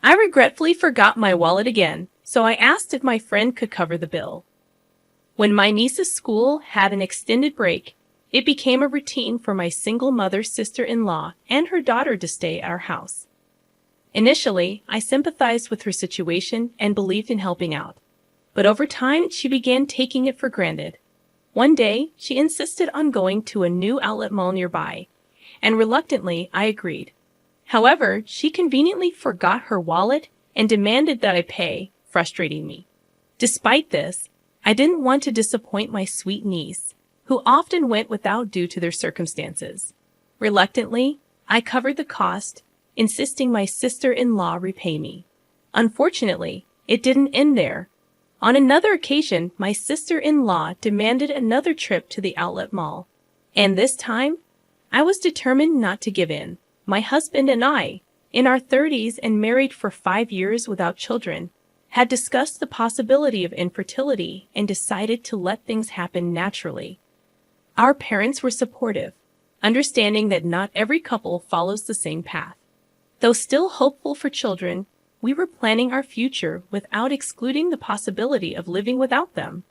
I regretfully forgot my wallet again, so I asked if my friend could cover the bill. When my niece's school had an extended break, it became a routine for my single mother's sister-in-law and her daughter to stay at our house. Initially, I sympathized with her situation and believed in helping out. But over time, she began taking it for granted. One day, she insisted on going to a new outlet mall nearby, and reluctantly, I agreed. However, she conveniently forgot her wallet and demanded that I pay, frustrating me. Despite this, I didn't want to disappoint my sweet niece, who often went without due to their circumstances. Reluctantly, I covered the cost, insisting my sister-in-law repay me. Unfortunately, it didn't end there. On another occasion, my sister-in-law demanded another trip to the outlet mall. And this time, I was determined not to give in. My husband and I, in our 30s and married for 5 years without children, had discussed the possibility of infertility and decided to let things happen naturally. Our parents were supportive, understanding that not every couple follows the same path. Though still hopeful for children, we were planning our future without excluding the possibility of living without them.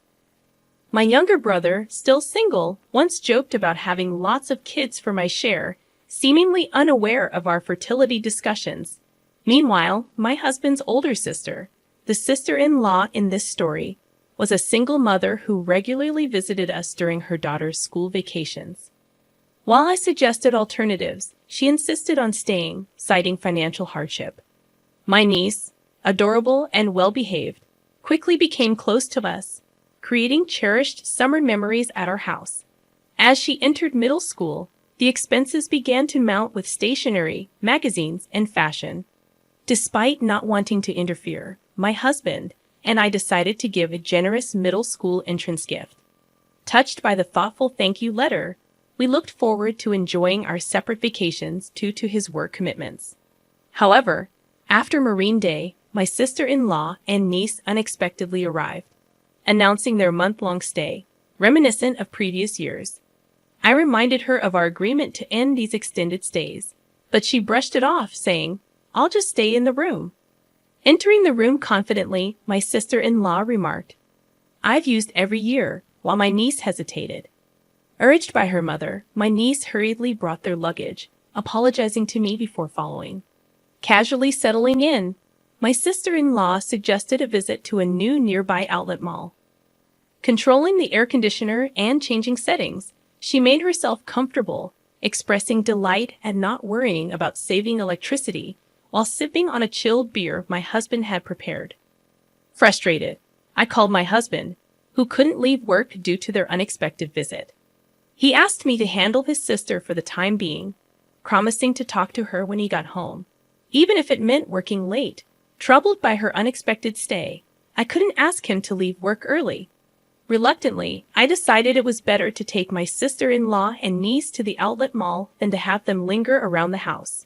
My younger brother, still single, once joked about having lots of kids for my share, seemingly unaware of our fertility discussions. Meanwhile, my husband's older sister, the sister-in-law in this story, was a single mother who regularly visited us during her daughter's school vacations. While I suggested alternatives, she insisted on staying, citing financial hardship. My niece, adorable and well-behaved, quickly became close to us, creating cherished summer memories at our house. As she entered middle school, the expenses began to mount with stationery, magazines, and fashion. Despite not wanting to interfere, my husband and I decided to give a generous middle school entrance gift. Touched by the thoughtful thank you letter, we looked forward to enjoying our separate vacations due to his work commitments. However, after Marine Day, my sister-in-law and niece unexpectedly arrived, announcing their month-long stay, reminiscent of previous years. I reminded her of our agreement to end these extended stays, but she brushed it off, saying, "I'll just stay in the room." Entering the room confidently, my sister-in-law remarked, "I've used every year," while my niece hesitated. Urged by her mother, my niece hurriedly brought their luggage, apologizing to me before following. Casually settling in, my sister-in-law suggested a visit to a new nearby outlet mall. Controlling the air conditioner and changing settings, she made herself comfortable, expressing delight at not worrying about saving electricity while sipping on a chilled beer my husband had prepared. Frustrated, I called my husband, who couldn't leave work due to their unexpected visit. He asked me to handle his sister for the time being, promising to talk to her when he got home, even if it meant working late. Troubled by her unexpected stay, I couldn't ask him to leave work early. Reluctantly, I decided it was better to take my sister-in-law and niece to the outlet mall than to have them linger around the house.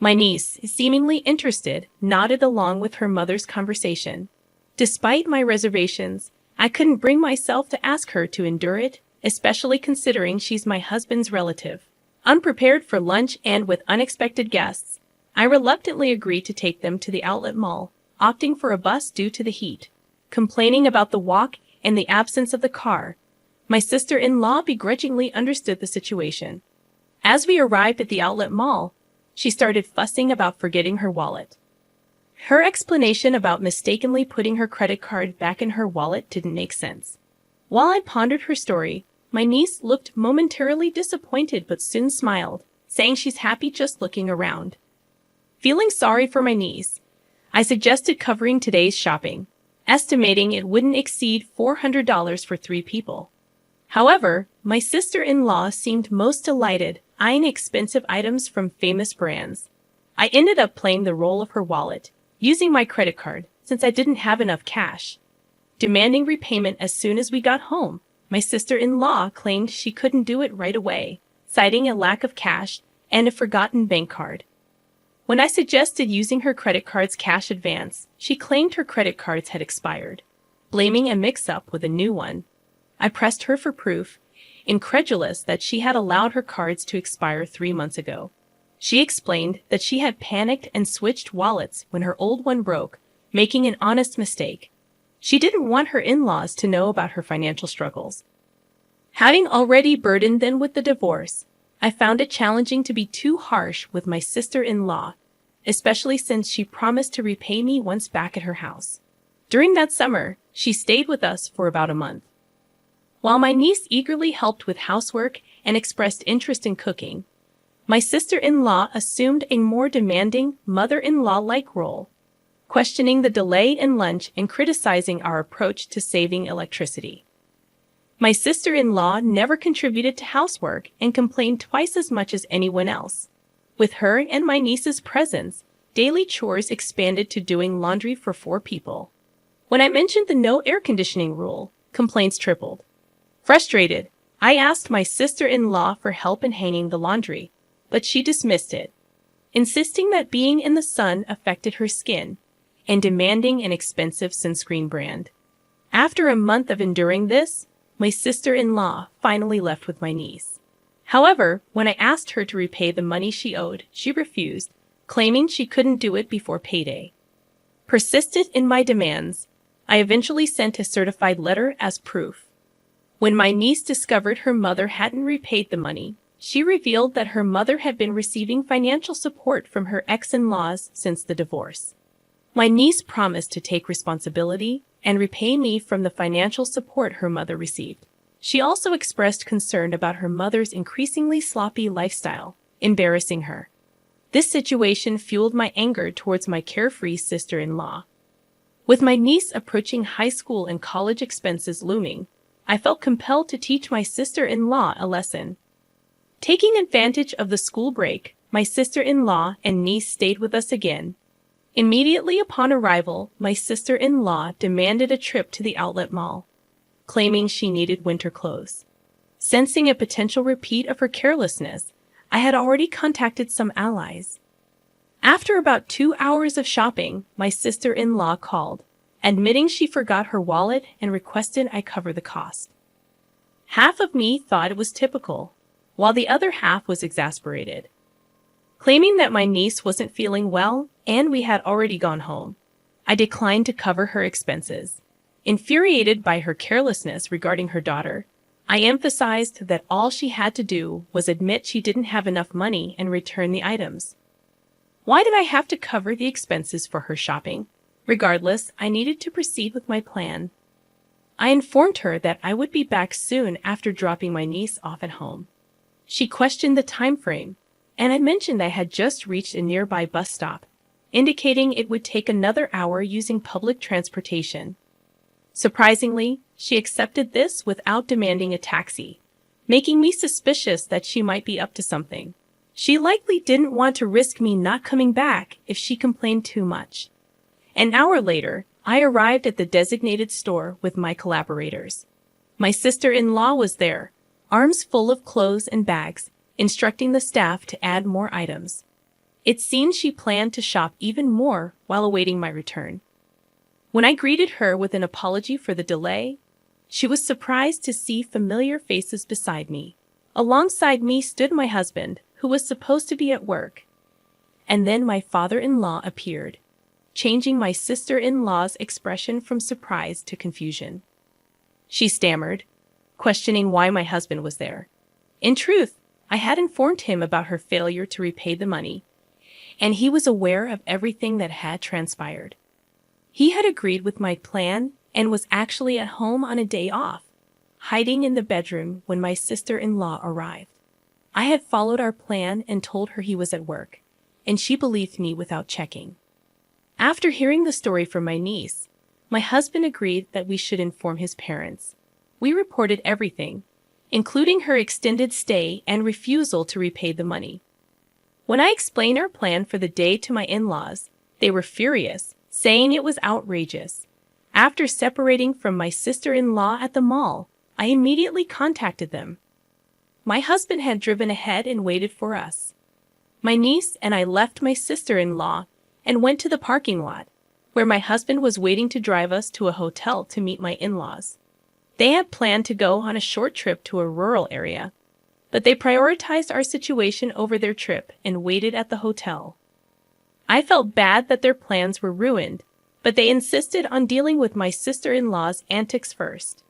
My niece, seemingly interested, nodded along with her mother's conversation. Despite my reservations, I couldn't bring myself to ask her to endure it, especially considering she's my husband's relative. Unprepared for lunch and with unexpected guests, I reluctantly agreed to take them to the outlet mall, opting for a bus due to the heat. Complaining about the walk and the absence of the car, my sister-in-law begrudgingly understood the situation. As we arrived at the outlet mall, she started fussing about forgetting her wallet. Her explanation about mistakenly putting her credit card back in her wallet didn't make sense. While I pondered her story, my niece looked momentarily disappointed but soon smiled, saying she's happy just looking around. Feeling sorry for my niece, I suggested covering today's shopping, estimating it wouldn't exceed $400 for 3 people. However, my sister-in-law seemed most delighted, eyeing expensive items from famous brands. I ended up playing the role of her wallet, using my credit card since I didn't have enough cash. Demanding repayment as soon as we got home, my sister-in-law claimed she couldn't do it right away, citing a lack of cash and a forgotten bank card. When I suggested using her credit card's cash advance, she claimed her credit cards had expired, blaming a mix-up with a new one. I pressed her for proof, incredulous that she had allowed her cards to expire 3 months ago. She explained that she had panicked and switched wallets when her old one broke, making an honest mistake. She didn't want her in-laws to know about her financial struggles. Having already burdened them with the divorce, I found it challenging to be too harsh with my sister-in-law, especially since she promised to repay me once back at her house. During that summer, she stayed with us for about a month. While my niece eagerly helped with housework and expressed interest in cooking, my sister-in-law assumed a more demanding mother-in-law-like role, questioning the delay in lunch and criticizing our approach to saving electricity. My sister-in-law never contributed to housework and complained twice as much as anyone else. With her and my niece's presence, daily chores expanded to doing laundry for 4 people. When I mentioned the no air conditioning rule, complaints tripled. Frustrated, I asked my sister-in-law for help in hanging the laundry, but she dismissed it, insisting that being in the sun affected her skin and demanding an expensive sunscreen brand. After a month of enduring this, my sister-in-law finally left with my niece. However, when I asked her to repay the money she owed, she refused, claiming she couldn't do it before payday. Persistent in my demands, I eventually sent a certified letter as proof. When my niece discovered her mother hadn't repaid the money, she revealed that her mother had been receiving financial support from her ex-in-laws since the divorce. My niece promised to take responsibility and repay me from the financial support her mother received. She also expressed concern about her mother's increasingly sloppy lifestyle, embarrassing her. This situation fueled my anger towards my carefree sister-in-law. With my niece approaching high school and college expenses looming, I felt compelled to teach my sister-in-law a lesson. Taking advantage of the school break, my sister-in-law and niece stayed with us again. Immediately upon arrival, my sister-in-law demanded a trip to the outlet mall, claiming she needed winter clothes. Sensing a potential repeat of her carelessness, I had already contacted some allies. After about 2 hours of shopping, my sister-in-law called, admitting she forgot her wallet and requested I cover the cost. Half of me thought it was typical, while the other half was exasperated. Claiming that my niece wasn't feeling well and we had already gone home, I declined to cover her expenses. Infuriated by her carelessness regarding her daughter, I emphasized that all she had to do was admit she didn't have enough money and return the items. Why did I have to cover the expenses for her shopping? Regardless, I needed to proceed with my plan. I informed her that I would be back soon after dropping my niece off at home. She questioned the time frame, and I mentioned I had just reached a nearby bus stop, indicating it would take another hour using public transportation. Surprisingly, she accepted this without demanding a taxi, making me suspicious that she might be up to something. She likely didn't want to risk me not coming back if she complained too much. An hour later, I arrived at the designated store with my collaborators. My sister-in-law was there, arms full of clothes and bags, instructing the staff to add more items. It seemed she planned to shop even more while awaiting my return. When I greeted her with an apology for the delay, she was surprised to see familiar faces beside me. Alongside me stood my husband, who was supposed to be at work. And then my father-in-law appeared, changing my sister-in-law's expression from surprise to confusion. She stammered, questioning why my husband was there. In truth, I had informed him about her failure to repay the money, and he was aware of everything that had transpired. He had agreed with my plan and was actually at home on a day off, hiding in the bedroom when my sister-in-law arrived. I had followed our plan and told her he was at work, and she believed me without checking. After hearing the story from my niece, my husband agreed that we should inform his parents. We reported everything, including her extended stay and refusal to repay the money. When I explained our plan for the day to my in-laws, they were furious, saying it was outrageous. After separating from my sister-in-law at the mall, I immediately contacted them. My husband had driven ahead and waited for us. My niece and I left my sister-in-law and went to the parking lot, where my husband was waiting to drive us to a hotel to meet my in-laws. They had planned to go on a short trip to a rural area. but they prioritized our situation over their trip and waited at the hotel. I felt bad that their plans were ruined, but they insisted on dealing with my sister-in-law's antics first.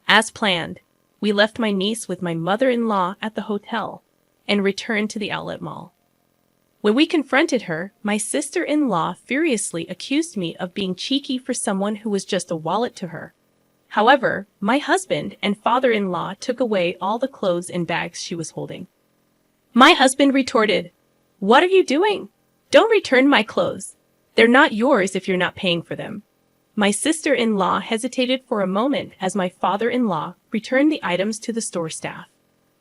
As planned, we left my niece with my mother-in-law at the hotel and returned to the outlet mall. When we confronted her, my sister-in-law furiously accused me of being cheeky for someone who was just a wallet to her. However, my husband and father-in-law took away all the clothes and bags she was holding. My husband retorted, "What are you doing? Don't return my clothes. They're not yours if you're not paying for them." My sister-in-law hesitated for a moment as my father-in-law returned the items to the store staff.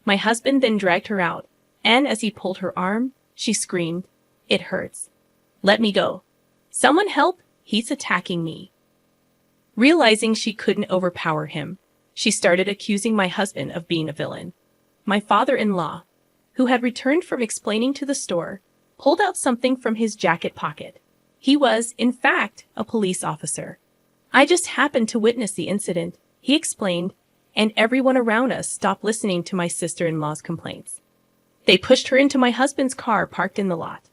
My husband then dragged her out, and as he pulled her arm, she screamed, "It hurts. Let me go. Someone help, he's attacking me." Realizing she couldn't overpower him, she started accusing my husband of being a villain. My father-in-law, who had returned from explaining to the store, pulled out something from his jacket pocket. He was, in fact, a police officer. "I just happened to witness the incident," he explained, and everyone around us stopped listening to my sister-in-law's complaints. They pushed her into my husband's car parked in the lot.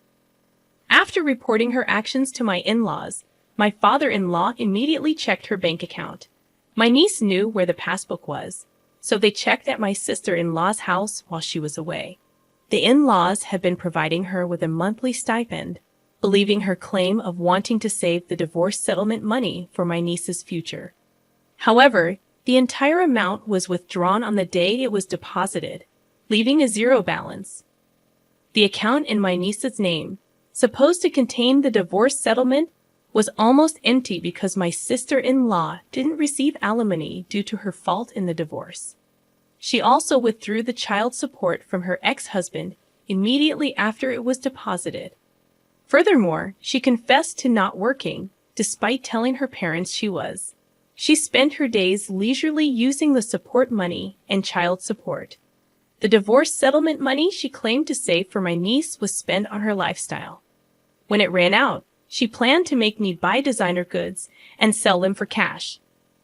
After reporting her actions to my in-laws, my father-in-law immediately checked her bank account. My niece knew where the passbook was, so they checked at my sister-in-law's house while she was away. The in-laws had been providing her with a monthly stipend, believing her claim of wanting to save the divorce settlement money for my niece's future. However, the entire amount was withdrawn on the day it was deposited, leaving a zero balance. The account in my niece's name, supposed to contain the divorce settlement, was almost empty because my sister-in-law didn't receive alimony due to her fault in the divorce. She also withdrew the child support from her ex-husband immediately after it was deposited. Furthermore, she confessed to not working, despite telling her parents she was. She spent her days leisurely using the support money and child support. The divorce settlement money she claimed to save for my niece was spent on her lifestyle. When it ran out, she planned to make me buy designer goods and sell them for cash.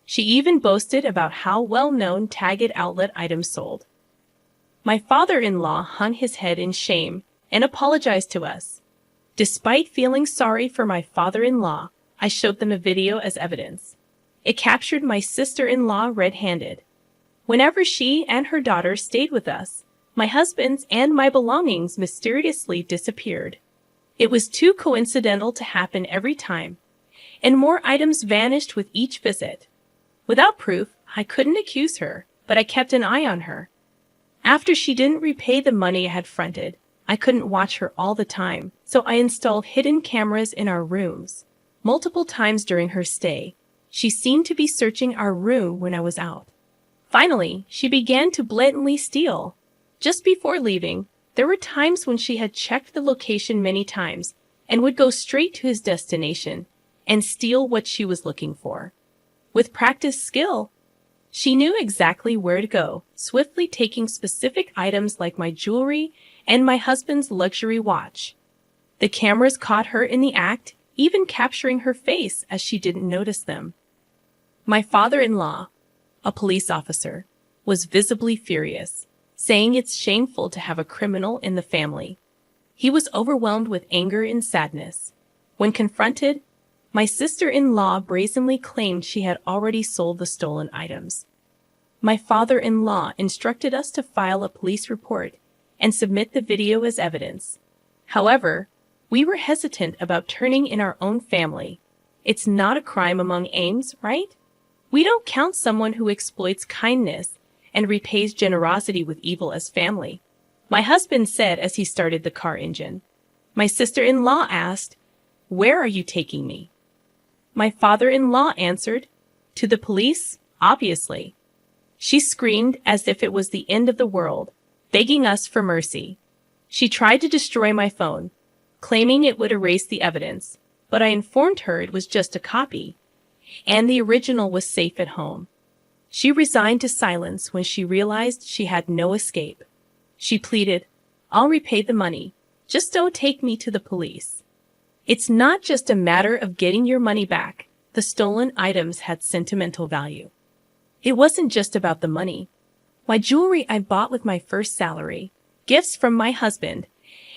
She even boasted about how well-known Target outlet items sold. My father-in-law hung his head in shame and apologized to us. Despite feeling sorry for my father-in-law, I showed them a video as evidence. It captured my sister-in-law red-handed. Whenever she and her daughter stayed with us, my husband's and my belongings mysteriously disappeared. It was too coincidental to happen every time, and more items vanished with each visit. Without proof, I couldn't accuse her, but I kept an eye on her. After she didn't repay the money I had fronted, I couldn't watch her all the time, so I installed hidden cameras in our rooms. Multiple times during her stay, she seemed to be searching our room when I was out. Finally, she began to blatantly steal. Just before leaving, there were times when she had checked the location many times and would go straight to his destination and steal what she was looking for. With practiced skill, she knew exactly where to go, swiftly taking specific items like my jewelry and my husband's luxury watch. The cameras caught her in the act, even capturing her face as she didn't notice them. My father-in-law, a police officer, was visibly furious, saying it's shameful to have a criminal in the family. He was overwhelmed with anger and sadness. When confronted, my sister-in-law brazenly claimed she had already sold the stolen items. My father-in-law instructed us to file a police report and submit the video as evidence. However, we were hesitant about turning in our own family. It's not a crime among Ames, right? We don't count someone who exploits kindness and repays generosity with evil as family, my husband said as he started the car engine. My sister-in-law asked, "Where are you taking me?" My father-in-law answered, "To the police, obviously." She screamed as if it was the end of the world, begging us for mercy. She tried to destroy my phone, claiming it would erase the evidence, but I informed her it was just a copy, and the original was safe at home. She resigned to silence when she realized she had no escape. She pleaded, "I'll repay the money. Just don't take me to the police." It's not just a matter of getting your money back. The stolen items had sentimental value. It wasn't just about the money. My jewelry I bought with my first salary, gifts from my husband,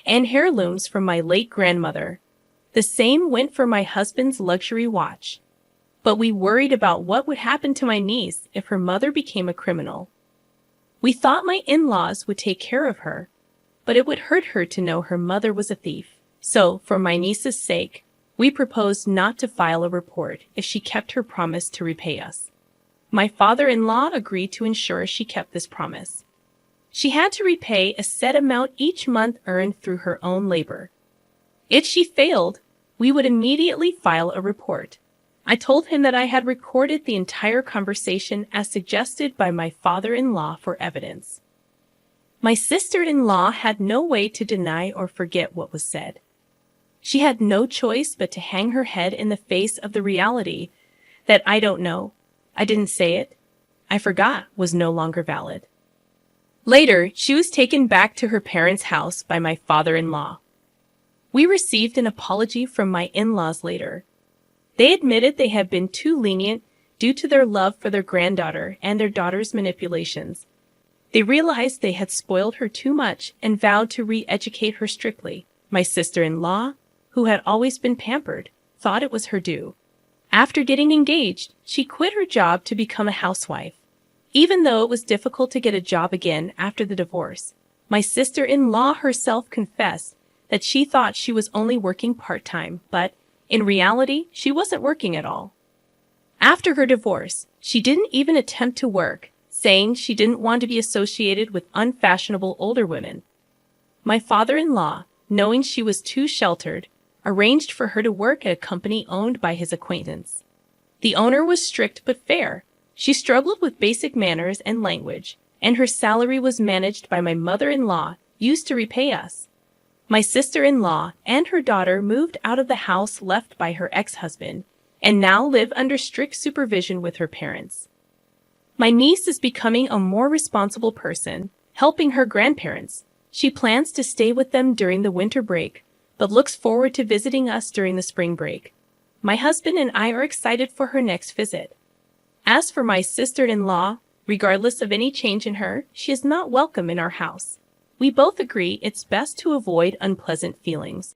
and heirlooms from my late grandmother. The same went for my husband's luxury watch. But we worried about what would happen to my niece if her mother became a criminal. We thought my in-laws would take care of her, but it would hurt her to know her mother was a thief. So, for my niece's sake, we proposed not to file a report if she kept her promise to repay us. My father-in-law agreed to ensure she kept this promise. She had to repay a set amount each month earned through her own labor. If she failed, we would immediately file a report. I told him that I had recorded the entire conversation as suggested by my father-in-law for evidence. My sister-in-law had no way to deny or forget what was said. She had no choice but to hang her head in the face of the reality that I don't know, I didn't say it, I forgot was no longer valid. Later, she was taken back to her parents' house by my father-in-law. We received an apology from my in-laws later. They admitted they had been too lenient due to their love for their granddaughter and their daughter's manipulations. They realized they had spoiled her too much and vowed to re-educate her strictly. My sister-in-law, who had always been pampered, thought it was her due. After getting engaged, she quit her job to become a housewife. Even though it was difficult to get a job again after the divorce, my sister-in-law herself confessed that she thought she was only working part-time, but in reality, she wasn't working at all. After her divorce, she didn't even attempt to work, saying she didn't want to be associated with unfashionable older women. My father-in-law, knowing she was too sheltered, arranged for her to work at a company owned by his acquaintance. The owner was strict but fair. She struggled with basic manners and language, and her salary was managed by my mother-in-law, used to repay us. My sister-in-law and her daughter moved out of the house left by her ex-husband, and now live under strict supervision with her parents. My niece is becoming a more responsible person, helping her grandparents. She plans to stay with them during the winter break, but looks forward to visiting us during the spring break. My husband and I are excited for her next visit. As for my sister-in-law, regardless of any change in her, she is not welcome in our house. We both agree it's best to avoid unpleasant feelings.